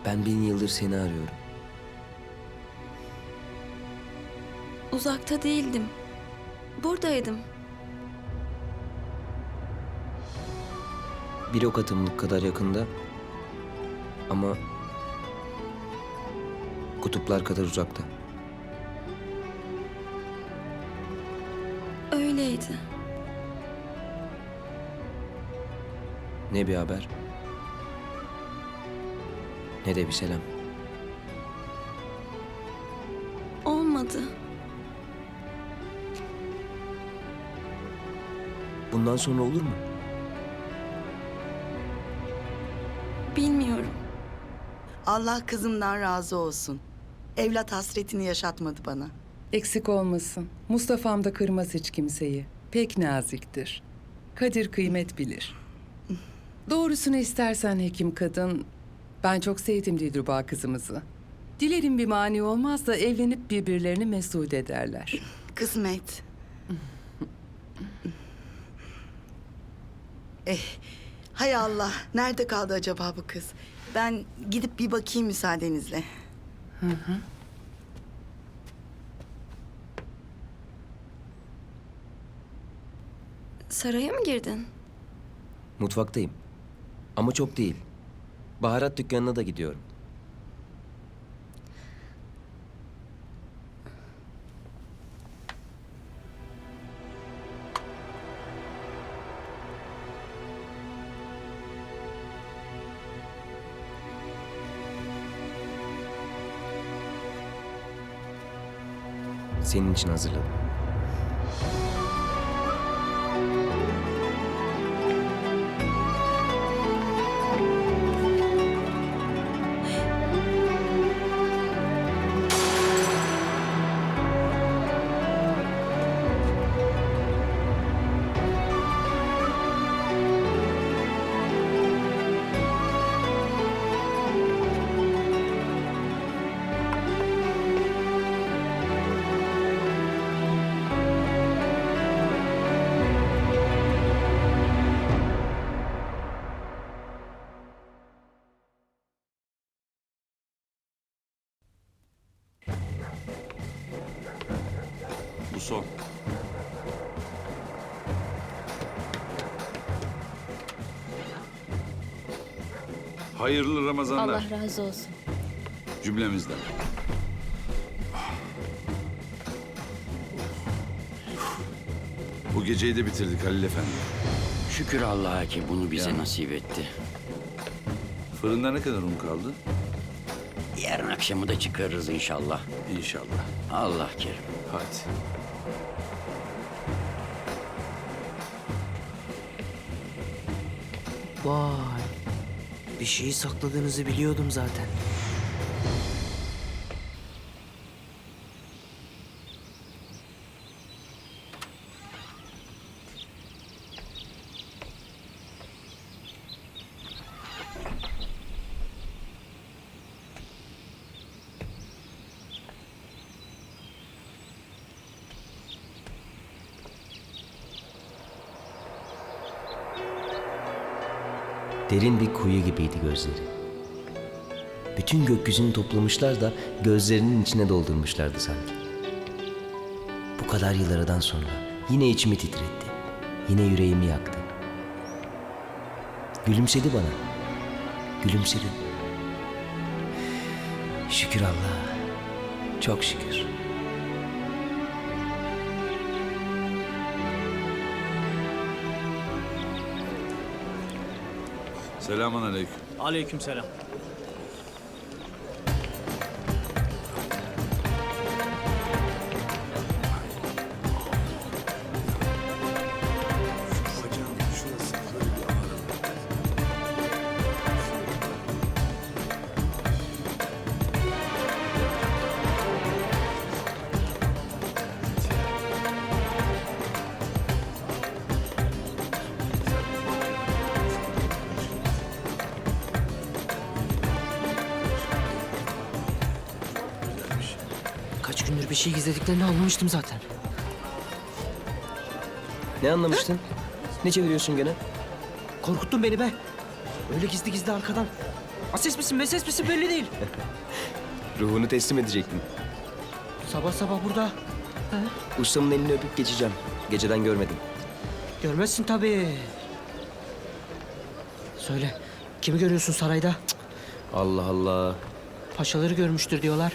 Ben 1000 yıldır seni arıyorum. Uzakta değildim. Buradaydım. Bir ok atımlık kadar yakında ama kutuplar kadar uzakta. Öyleydi. Ne bir haber, ne de bir selam. Olmadı. Bundan sonra olur mu? Bilmiyorum. Allah kızımdan razı olsun. Evlat hasretini yaşatmadı bana. Eksik olmasın. Mustafa'm da kırmaz hiç kimseyi. Pek naziktir. Kadir kıymet bilir. Doğrusunu istersen hekim kadın, ben çok sevdim Dilruba kızımızı. Dilerim bir mani olmaz da evlenip birbirlerini mesut ederler. Kısmet. Hay Allah, nerede kaldı acaba bu kız? Ben gidip bir bakayım müsaadenizle. Saraya mı girdin? Mutfaktayım. Ama çok değil. Baharat dükkanına da gidiyorum. Senin için hazırladım. son. Hayırlı Ramazanlar Allah razı olsun. cümlemizden. Bu geceyi de bitirdik Halil Efendi. Şükür Allah'a ki bunu bize Ya. nasip etti. Fırında ne kadar un kaldı? Yarın akşamı da çıkarırız inşallah. İnşallah. Allah kerim. Hadi. Vay. Bir şeyi sakladığınızı biliyordum zaten. Derin bir kuyu gibiydi gözleri. Bütün gökyüzünü toplamışlar da gözlerinin içine doldurmuşlardı sanki. Bu kadar yıl aradan sonra yine içimi titretti. Yine yüreğimi yaktı. Gülümsedi bana. Gülümsedi. Şükür Allah'a. Çok şükür. Selamun aleyküm. Aleykümselam. Kaç gündür bir şey gizlediklerini anlamıştım zaten. Ne anlamıştın? Ne çeviriyorsun gene? Korkuttun beni be. Öyle gizli gizli arkadan. Ases misin, meses misin belli değil. Ruhunu teslim edecektin. Sabah sabah burada. Ustamın elini öpüp geçeceğim. Geceden görmedim. Görmezsin tabii. Söyle, kimi görüyorsun sarayda? Allah Allah. Paşaları görmüştür diyorlar.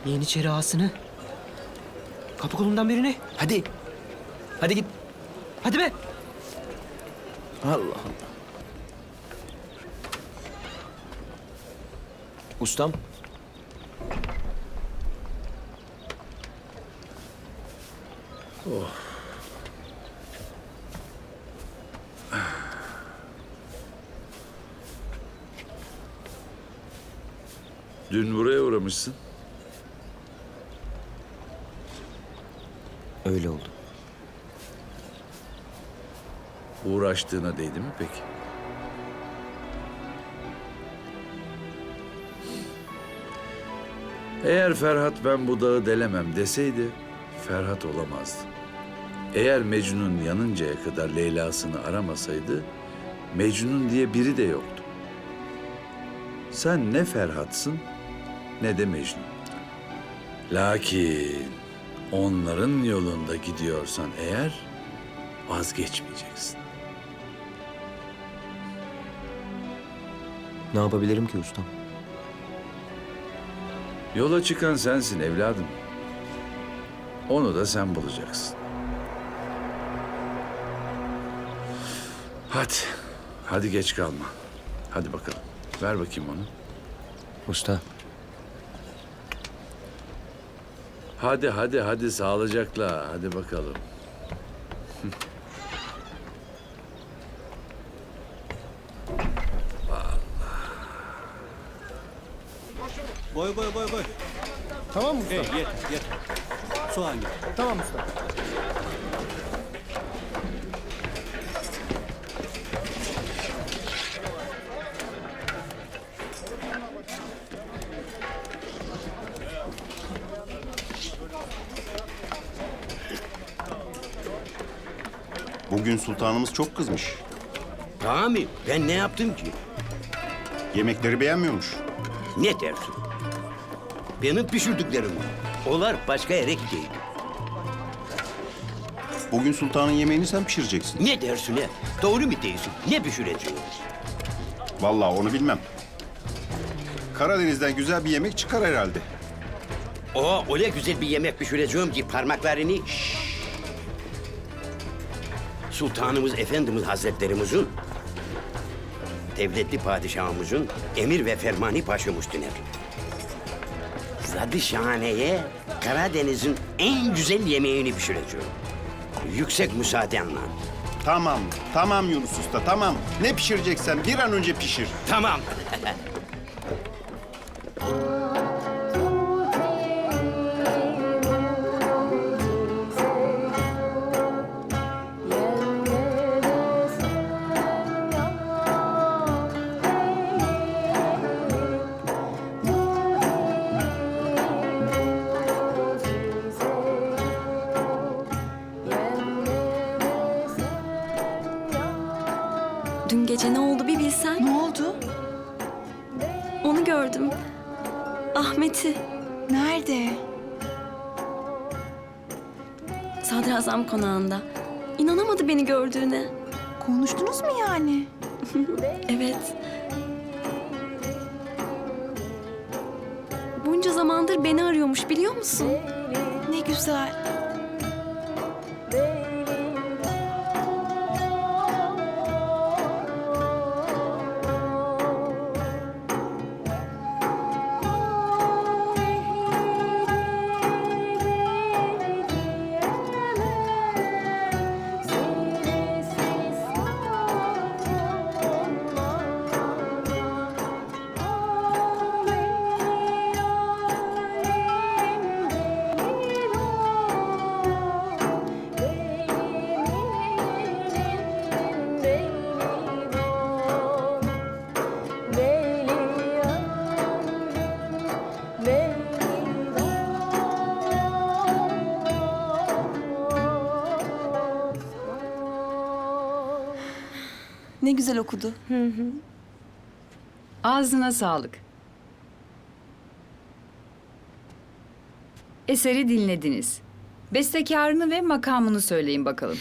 Yeniçeri ağasını. Kapı kolundan birini. Hadi. Hadi git. Hadi be. Allah Allah. Ustam. Dün buraya uğramışsın. Öyle oldu. Uğraştığına değdi mi peki? Eğer Ferhat ben bu dağı delemem deseydi Ferhat olamazdı. Eğer Mecnun yanıncaya kadar Leyla'sını aramasaydı Mecnun diye biri de yoktu. Sen ne Ferhat'sın ne de Mecnun. Lakin onların yolunda gidiyorsan eğer vazgeçmeyeceksin. Ne yapabilirim ki ustam? Yola çıkan sensin evladım. Onu da sen bulacaksın. Hadi. Hadi geç kalma. Hadi bakalım. Ver bakayım onu. Usta. Hadi sağlıcakla. Hadi bakalım. Boy. Tamam mı usta? Yeter. Soğan gel. Tamam usta. Bugün sultanımız çok kızmış. Rami ben ne yaptım ki? Yemekleri beğenmiyormuş. Ne dersin? Benim pişirdiklerim. Onlar başka yere gideydi. Bugün sultanın yemeğini sen pişireceksin. Ne dersin he? Doğru mu diyorsun? Ne pişireceğiz? Vallahi onu bilmem. Karadeniz'den güzel bir yemek çıkar herhalde. Öyle güzel bir yemek pişireceğim ki parmaklarını... Sultanımız Efendimiz Hazretlerimizin, devletli padişahımızın emir ve fermanı başım üstüne. Zadişhane'ye Karadeniz'in en güzel yemeğini pişireceğim. Yüksek müsaadenle. Tamam Yunus Usta, tamam. Ne pişireceksen bir an önce pişir. Tamam. Dün gece ne oldu bir bilsen. Ne oldu? Onu gördüm. Ahmet'i. Nerede? Sadrazam konağında. İnanamadı beni gördüğüne. Konuştunuz mu yani? Evet. Bunca zamandır beni arıyormuş biliyor musun? Ne güzel. Ne güzel okudu. Ağzına sağlık. Eseri dinlediniz. Bestekarını ve makamını söyleyin bakalım.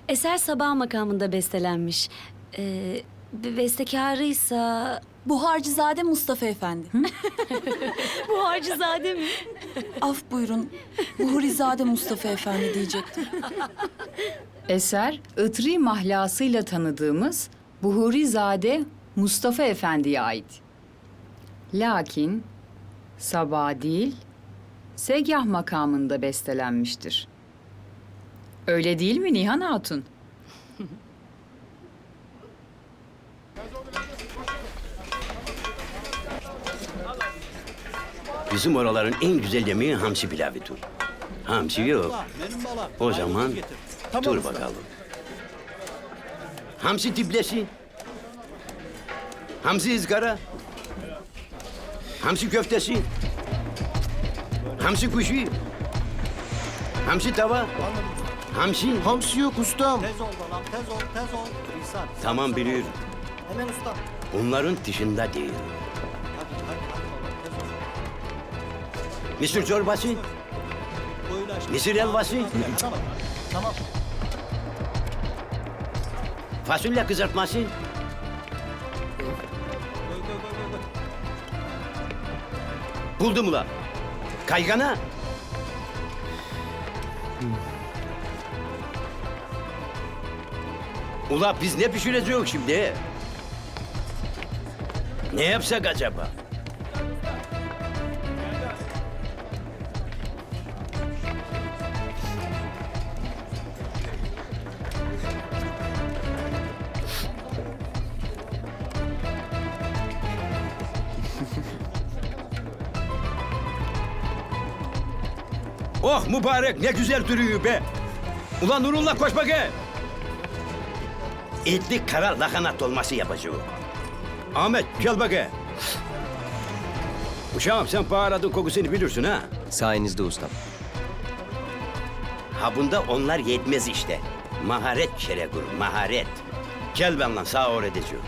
Eser Sabah makamında bestelenmiş. Bestekarıysa... Buharcızade Mustafa Efendi. Buharcızade mi? Af buyurun. Buhurizade Mustafa Efendi diyecektim. Eser, Itri mahlasıyla tanıdığımız Buhurizade Mustafa Efendi'ye ait. Lakin Sabah değil, Segah makamında bestelenmiştir. Öyle değil mi Nihan Hatun? Bizim oraların en güzel yemeği hamsi pilavıdır. Hamsi yok. O zaman dur bakalım. Hamsi tiblesi. Hamsi ızgara. Hamsi köftesi. Hamsi kuşu. Hamsi tava. Hamsi. Hamsi yok ustam. Tez ol lan, tez ol, tez ol. İhsan. Tamam biliyorum. Hemen usta. Bunların dışında değil. Hadi baba, tez ol. Mısır çorbası. Böyle aç. Mısır helvası. Tamam, tamam. Fasulye kızartması. Koy, koy, koy, koy, koy. Buldum ulan. Kaygana. Ula biz ne pişireceğiz şimdi? Ne yapsak acaba? Oh mübarek ne güzel duruyor be. Ulan Nurullah koş bakayım. Etli kara lahana dolması yapacağım. Ahmet gel bakayım. Uşağım sen baharatın kokusunu bilirsin ha. Sayenizde ustam. Ha bunda onlar yetmez işte. Maharet Şeregur, maharet. Gel benimle sağ öğreteceğim.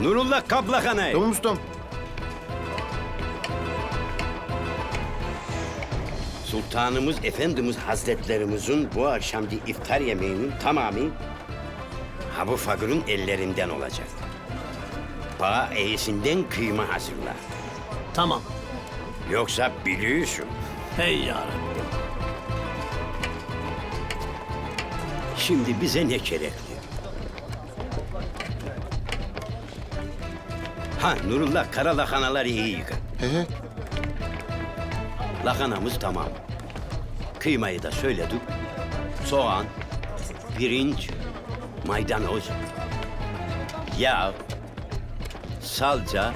Nurullah kap lahanayı. Tamam ustam. Sultanımız Efendimiz Hazretlerimizin bu akşamki iftar yemeğinin tamamı ha bu fakirun ellerinden olacak. Bağ eğisinden kıyma hazırla. Tamam. Yoksa biliyorsun. Hey yarabbim. Şimdi bize ne gerekli? Ha Nurullah, kara lahanaları iyi yıka. He. Lahanamız tamam. Kıymayı da söyledik. Soğan, pirinç, maydanoz, yağ, salça,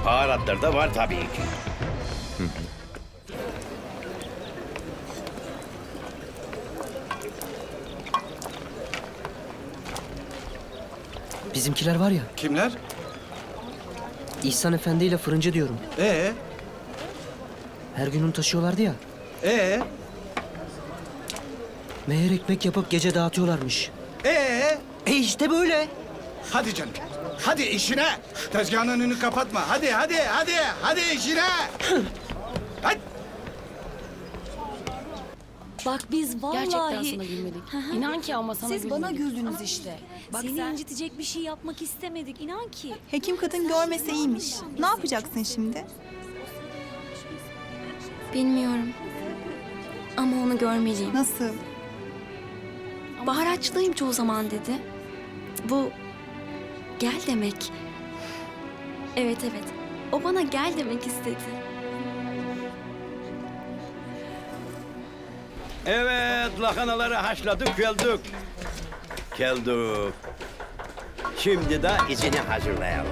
baharatlar da var tabii ki. Bizimkiler var ya, Kimler? İhsan Efendi ile fırıncı diyorum. Her gün un taşıyorlardı ya. Meğer ekmek yapıp gece dağıtıyorlarmış. İşte böyle. Hadi canım. Hadi işine. Tezgahın önünü kapatma. Hadi işine. Hadi. Bak biz vallahi... Gerçekten sana gülmedik. İnan ki ama sana Siz gülmedik. bana güldünüz işte. Seni incitecek bir şey yapmak istemedik. İnan ki. Hekim kadın görmese iyiymiş. Ne yapacaksın şimdi? Bilmiyorum. Ama onu görmeliyim. Nasıl? Baharatçıdayım çoğu zaman dedi. Bu gel demek. Evet. O bana gel demek istedi. Evet, lahanaları haşladık, geldik. Şimdi de içini hazırlayalım.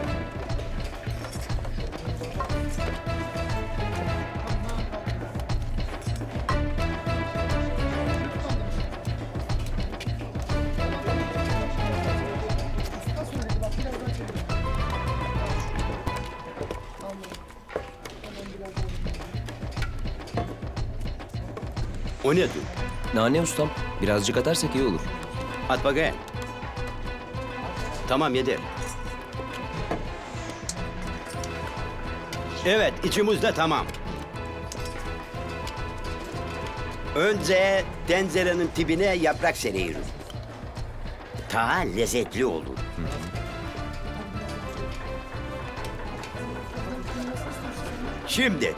O nedir? Nane ustam. Birazcık atarsak iyi olur. At bakayım. Tamam, yeter. Evet, içimiz de tamam. Önce tencerenin dibine yaprak seriyoruz. Daha lezzetli olur. Şimdi,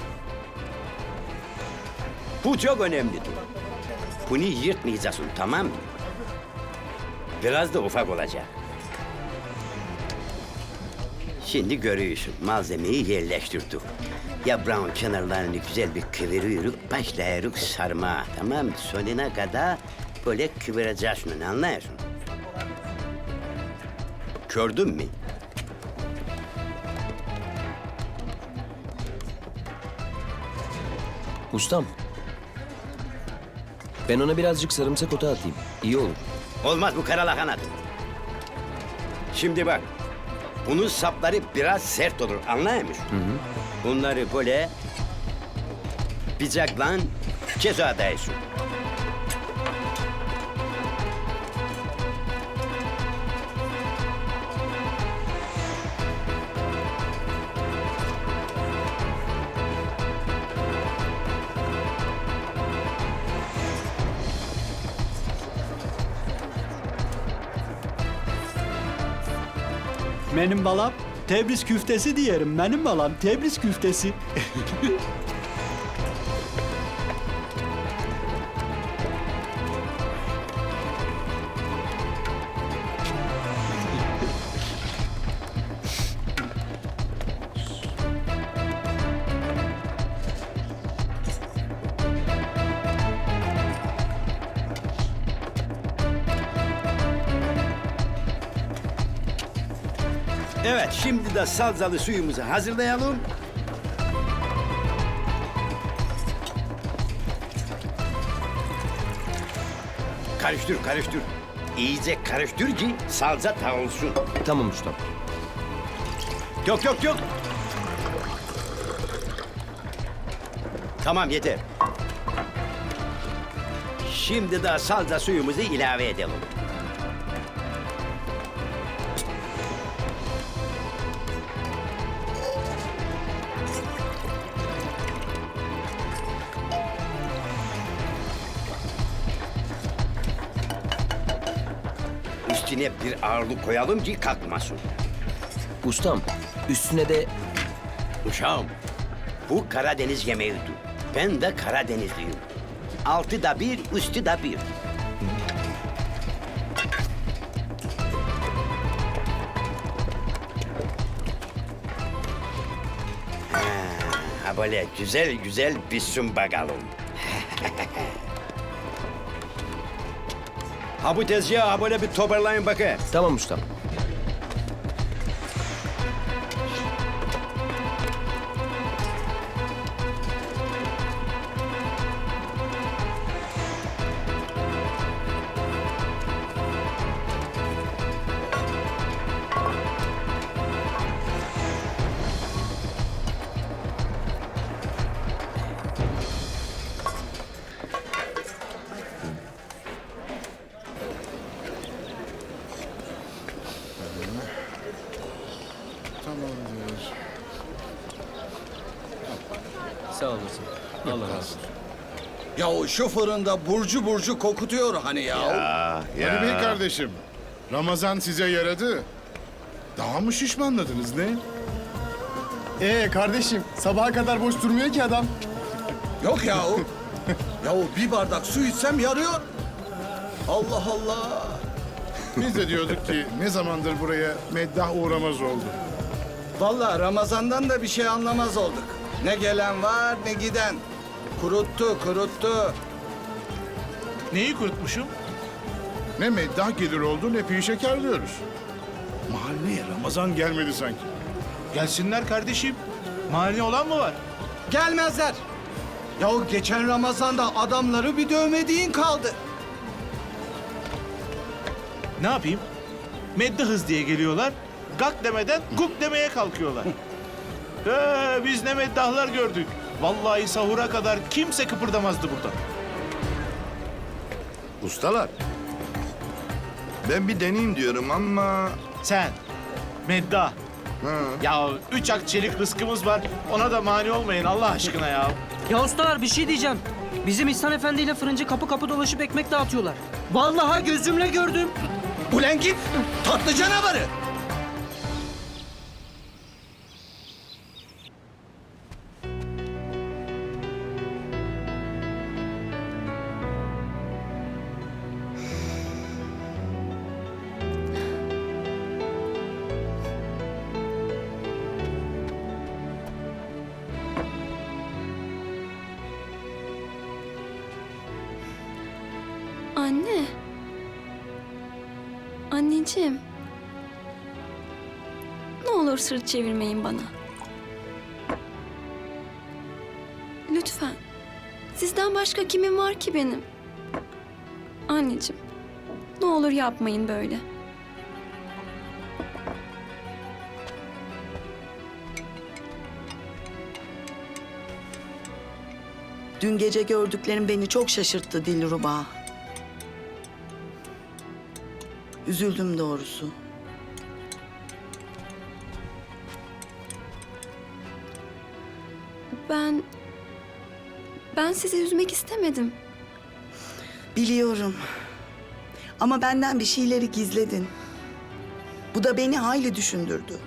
bu çok önemlidir. Bunu yırtmayacaksın, tamam mı? Biraz da ufak olacak. Şimdi görüyorsun, malzemeyi yerleştirdik. Yaprağın kenarlarını güzel bir kıvırıyoruz, başlıyoruz sarmaya, tamam mı? Sonuna kadar böyle kıvıracaksın, anlıyorsun? Gördün mü? Ustam. Ben ona birazcık sarımsak otu atayım. İyi olur. Olmaz, bu kara lahanadır. Şimdi bak, bunun sapları biraz sert olur, anlıyor musun? Bunları böyle bıçakla kesadaysın. Benim balam Tebriz küftesi diyerim. Benim balam Tebriz küftesi. Evet, şimdi de salzalı suyumuzu hazırlayalım. Karıştır. İyice karıştır ki salza dağılsın. Tamam ustam. Yok. Tamam, yeter. Şimdi de salza suyumuzu ilave edelim. üstüne bir ağırlık koyalım ki kalkmasın. Ustam, üstüne de Uşağım, bu Karadeniz yemeğidir. Ben de Karadenizliyim. Altı da bir, üstü de bir. Ha, böyle güzel güzel pişsin bakalım. Ha bu tezgahı böyle bir toparlayın bakayım. tamam ustam. Sağ olasın. Allah razı olsun. Ya o şu fırında burcu burcu kokutuyor hani ya. Ali Bey kardeşim, Ramazan size yaradı. Daha mı şişmanladınız ne? Kardeşim sabaha kadar boş durmuyor ki adam. Yok ya o. Ya o bir bardak su içsem yarıyor. Allah Allah. Biz de diyorduk ki ne zamandır buraya meddah uğramaz oldu. Vallahi Ramazan'dan da bir şey anlamaz olduk. Ne gelen var ne giden. Kuruttu. Neyi kurutmuşum? Ne meddah gelir oldu ne pi şeker diyoruz. Mahalleye Ramazan gelmedi sanki. Gelsinler kardeşim. Mani olan mı var? Gelmezler. Ya o geçen Ramazan'da adamları bir dövmediğin kaldı. Ne yapayım? Meddahız diye geliyorlar. Gak demeden guk demeye kalkıyorlar. Biz ne meddahlar gördük. Vallahi sahura kadar kimse kıpırdamazdı burada. Ustalar, ben bir deneyeyim diyorum ama... Sen, meddah. Ya 3 ak çelik rızkımız var. Ona da mani olmayın Allah aşkına ya. Ya ustalar bir şey diyeceğim. Bizim İhsan Efendi ile fırıncı kapı kapı dolaşıp ekmek dağıtıyorlar. Vallahi gözümle gördüm. Ulan git tatlı canavarı. Anne. Anneciğim. Ne olur sırt çevirmeyin bana. Lütfen. Sizden başka kimim var ki benim? Anneciğim. Ne olur yapmayın böyle. Dün gece gördüklerim beni çok şaşırttı Dilruba. Üzüldüm doğrusu. Ben sizi üzmek istemedim. Biliyorum. Ama benden bir şeyleri gizledin. Bu da beni hayli düşündürdü.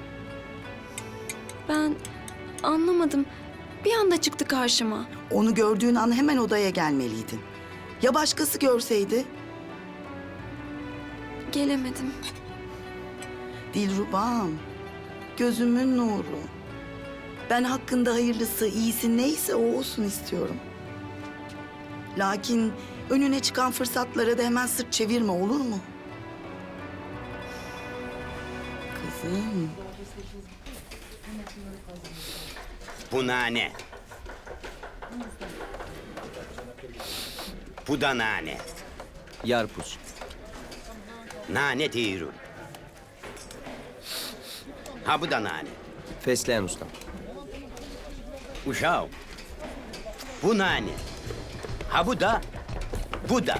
Ben anlamadım. Bir anda çıktı karşıma. Onu gördüğün an hemen odaya gelmeliydin. Ya başkası görseydi? Gelemedim. Dilrubam, gözümün nuru. Ben hakkında hayırlısı, iyisi neyse o olsun istiyorum. Lakin önüne çıkan fırsatlara da hemen sırt çevirme, olur mu? Kızım. Bu nane. Bu da nane. Yarpuz. Nane diyorum. Ha bu da nane. Fesleğen ustam. Uşağım. Bu nane. Ha bu da. Bu da.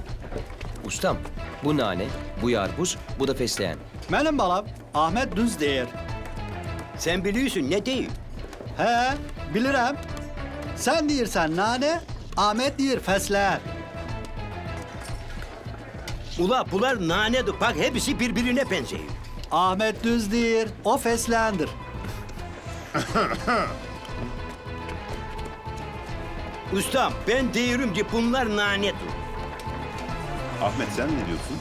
Ustam, bu nane, bu yarpuz, bu da fesleğen. Benim balam Ahmet Düz deyir. Sen biliyorsun ne değil? He, bilirim. Sen deyirsen nane, Ahmet deyir fesleğen. Ula bunlar nanedir. Bak hepsi birbirine benziyor. Ahmet düz değil, o feslendir. Ustam ben diyorum ki bunlar nanedir. Ahmet sen ne diyorsun?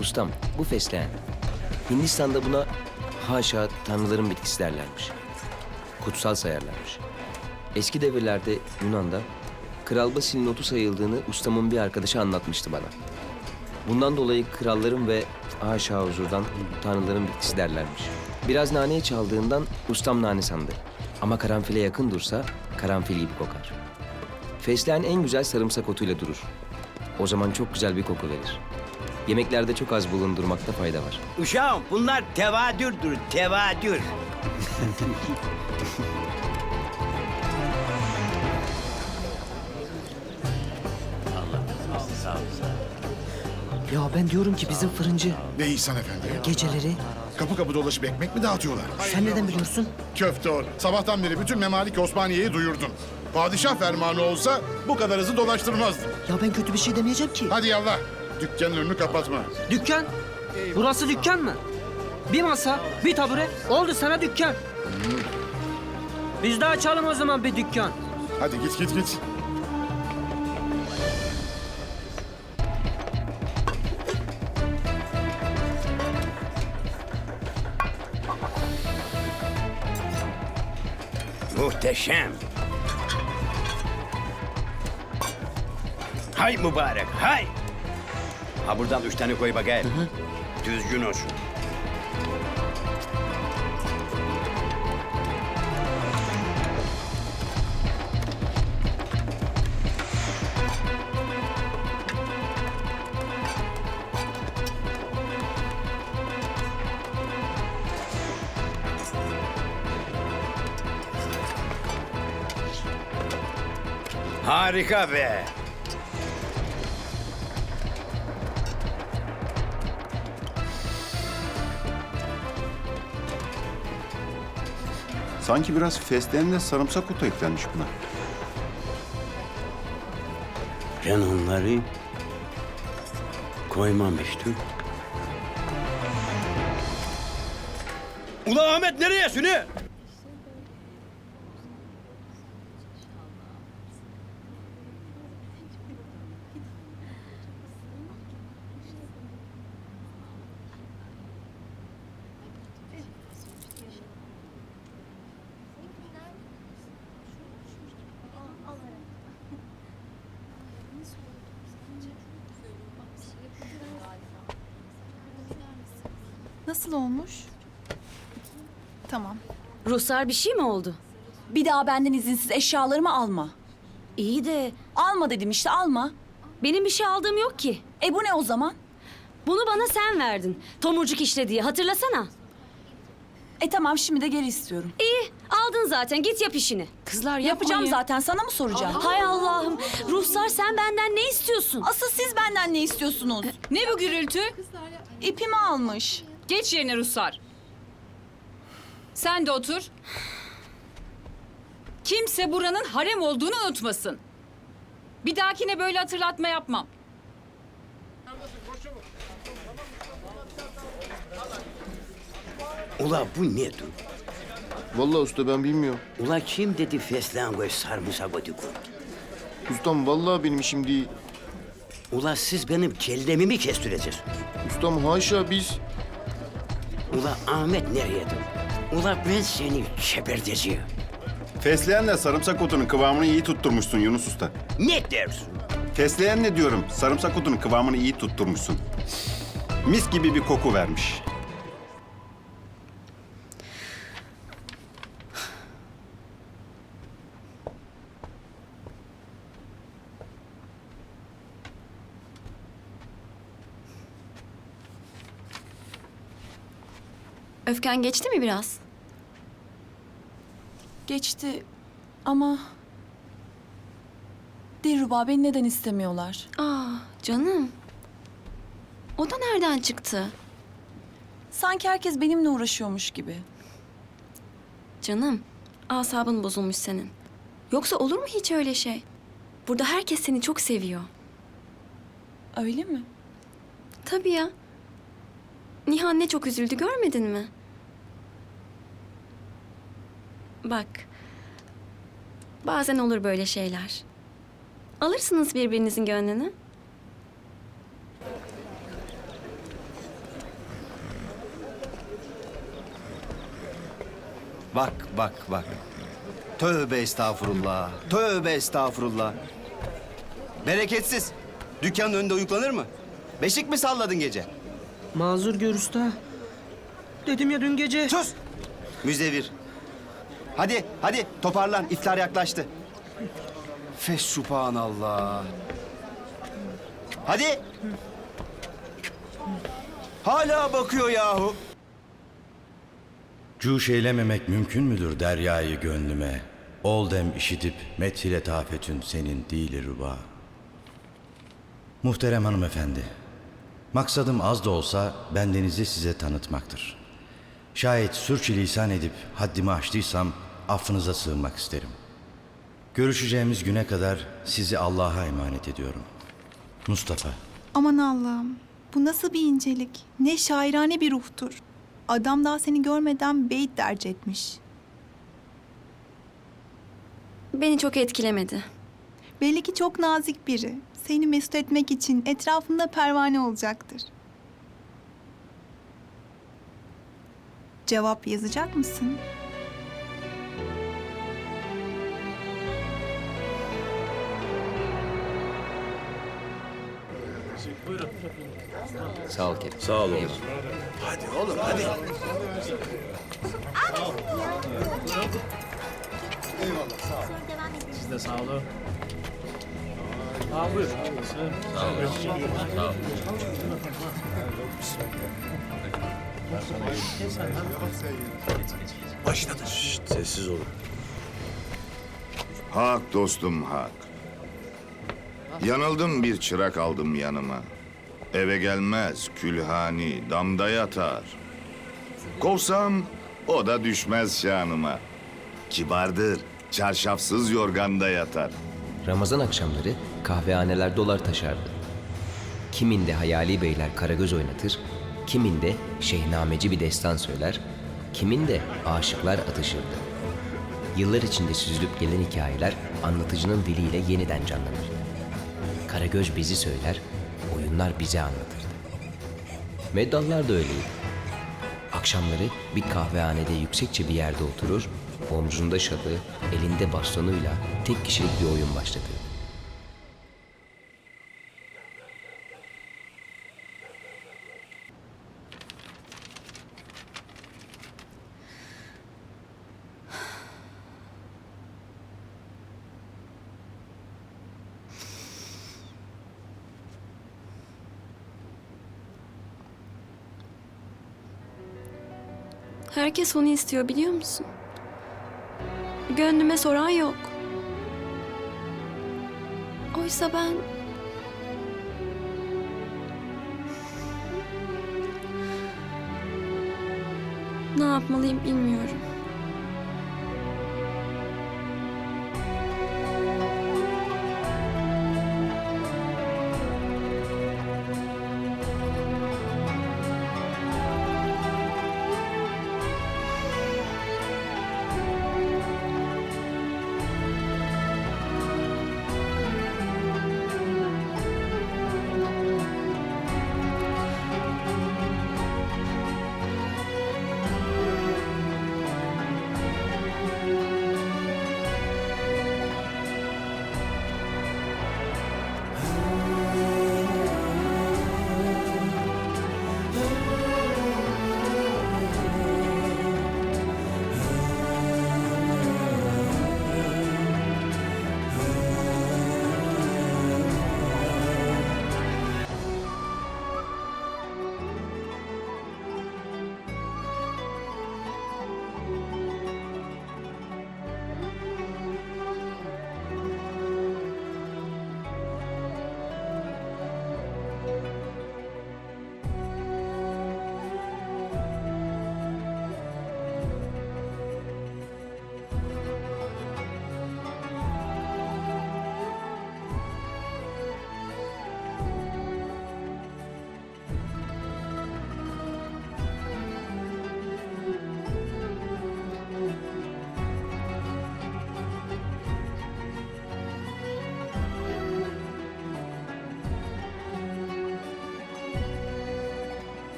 Ustam, bu fesleğen. Hindistan'da buna haşa tanrıların bitkisi derlermiş. Kutsal sayarlarmış. Eski devirlerde Yunan'da Kral Basil'in otu sayıldığını ustamın bir arkadaşı anlatmıştı bana. Bundan dolayı kralların ve haşa huzurdan tanrıların bitkisi derlermiş. Biraz naneye çaldığından ustam nane sandı. Ama karanfile yakın dursa karanfil gibi kokar. Fesleğen en güzel sarımsak otuyla durur. O zaman çok güzel bir koku verir. Yemeklerde çok az bulundurmakta fayda var. Uşağım bunlar tevadürdür, tevadür. Ya ben diyorum ki bizim fırıncı Ne İhsan Efendi? geceleri... Kapı kapı dolaşıp ekmek mi dağıtıyorlar? Sen neden biliyorsun? Köfte or. Sabahtan beri bütün Memalik Osmaniye'yi duyurdum. Padişah fermanı olsa bu kadar hızlı dolaştırmazdım. Ya ben kötü bir şey demeyeceğim ki. Hadi yallah. Dükkanın önünü kapatma. Dükkan? Burası dükkan mı? Bir masa, bir tabure, oldu sana dükkan. Biz de açalım o zaman bir dükkan. Hadi git. Muhteşem. Hay mübarek, hay. Ha buradan 3 tane koy bakayım. Düzgün olsun. Harika be. Sanki biraz fesleğenle sarımsak otu eklenmiş buna. Ben onları koymamıştım. Ula Ahmet nereye sünü? Nasıl olmuş? Tamam. Ruhsar bir şey mi oldu? Bir daha benden izinsiz eşyalarımı alma. İyi de... Alma dedim işte alma. Benim bir şey aldığım yok ki. Bu ne o zaman? Bunu bana sen verdin. Tomurcuk işle diye hatırlasana. Tamam şimdi de geri istiyorum. İyi aldın zaten git yap işini. Kızlar yapacağım zaten sana mı soracağım? Hay Allah'ım. Ruhsar sen benden ne istiyorsun? Asıl siz benden ne istiyorsunuz? Ne bu gürültü? İpimi almış. Geç yerine Ruhsar. Sen de otur. Kimse buranın harem olduğunu unutmasın. Bir dahakine böyle hatırlatma yapmam. Ula bu nedir? Vallahi usta ben bilmiyorum. Ula kim dedi fesleğen koy sarımsak otu koy? Ustam vallahi benim işim değil. Ula siz benim kellemi mi kestireceksiniz? Ustam haşa biz... Ula Ahmet nereyedir? Ula ben seni çeperteceğim. Fesleğenle sarımsak otunun kıvamını iyi tutturmuşsun Yunus Usta. Ne dersin? Fesleğenle diyorum, sarımsak otunun kıvamını iyi tutturmuşsun. Mis gibi bir koku vermiş. Öfken geçti mi biraz? Geçti ama... Dilruba beni neden istemiyorlar? Canım. O da nereden çıktı? Sanki herkes benimle uğraşıyormuş gibi. Canım, asabın bozulmuş senin. Yoksa olur mu hiç öyle şey? Burada herkes seni çok seviyor. Öyle mi? Tabii ya. Nihan ne çok üzüldü, görmedin mi? Bak. Bazen olur böyle şeyler. Alırsınız birbirinizin gönlünü. Bak bak bak. Tövbe estağfurullah. Tövbe estağfurullah. Bereketsiz. Dükkanın önünde uyuklanır mı? Beşik mi salladın gece? Mazur gör usta. Dedim ya dün gece. Sus! Müzevir. Hadi hadi toparlan. İftar yaklaştı. Fesubhanallah. Hadi. Hala bakıyor yahu. Cuş eylememek mümkün müdür deryayı gönlüme? Ol dem işitip methile tafetün senin değil rüba. Muhterem hanımefendi, maksadım az da olsa bendenizi size tanıtmaktır. Şayet sürçülisan edip haddimi aştıysam affınıza sığınmak isterim. Görüşeceğimiz güne kadar sizi Allah'a emanet ediyorum. Mustafa. Aman Allah'ım. Bu nasıl bir incelik? Ne şairane bir ruhtur. Adam daha seni görmeden beyt derc etmiş. Beni çok etkilemedi. Belli ki çok nazik biri. Seni mesut etmek için etrafında pervane olacaktır. Cevap yazacak mısın? Buyurun. Sağ ol Kerim. Sağ ol oğlum. Eyvallah. Hadi oğlum hadi. Eyvallah sağ ol. Siz de sağ olun. Aa, buyur. Sağ ol. Sağ ol. Başladı. Şşt, sessiz olun. Hak dostum hak. Yanıldım, bir çırak aldım yanıma. Eve gelmez külhani damda yatar. Kovsam o da düşmez şanıma. Kibardır, çarşafsız yorganda yatar. Ramazan akşamları kahvehaneler dolar taşardı. Kiminde hayali beyler karagöz oynatır, kiminde şehnameci bir destan söyler, kiminde aşıklar atışırdı. Yıllar içinde süzülüp gelen hikayeler anlatıcının diliyle yeniden canlanır. Karagöz bizi söyler, oyunlar bize anlatırdı. Meddahlar da öyleydi. Akşamları bir kahvehanede yüksekçe bir yerde oturur, omzunda şalı, elinde bastonuyla tek kişilik bir oyun başlatırdı. Herkes onu istiyor, biliyor musun? Gönlüme soran yok. Oysa ben... Ne yapmalıyım bilmiyorum.